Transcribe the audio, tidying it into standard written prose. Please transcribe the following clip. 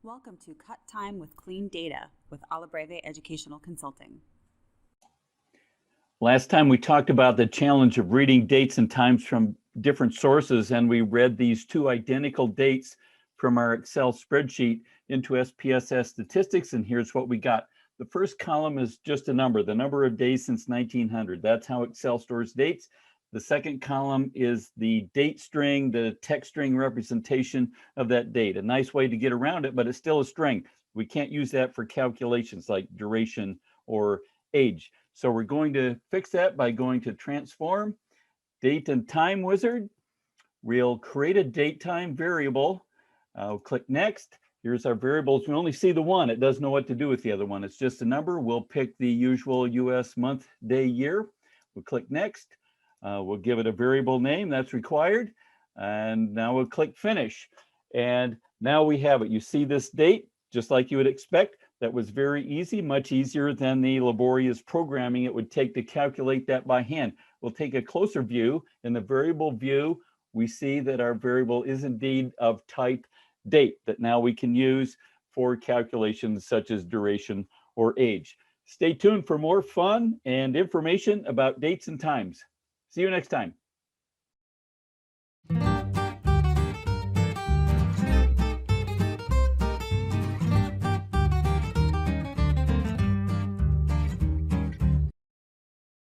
Welcome to Cut Time with Clean Data with Alla Breve Educational Consulting. Last time we talked about the challenge of reading dates and times from different sources, and we read these two identical dates from our Excel spreadsheet into SPSS Statistics, and here's what we got. The first column is just a number, the number of days since 1900. That's how Excel stores dates. The second column is the date string, the text string representation of that date. A nice way to get around it, but it's still a string. We can't use that for calculations like duration or age. So we're going to fix that by going to Transform, Date and Time Wizard. We'll create a date time variable. I'll click Next. Here's our variables. We only see the one. It doesn't know what to do with the other one. It's just a number. We'll pick the usual US month, day, year. We'll click Next. We'll give it a variable name that's required. And now we'll click Finish. And now we have it. You see this date, just like you would expect. That was very easy, much easier than the laborious programming it would take to calculate that by hand. We'll take a closer view. In the variable view, we see that our variable is indeed of type date that now we can use for calculations such as duration or age. Stay tuned for more fun and information about dates and times. See you next time.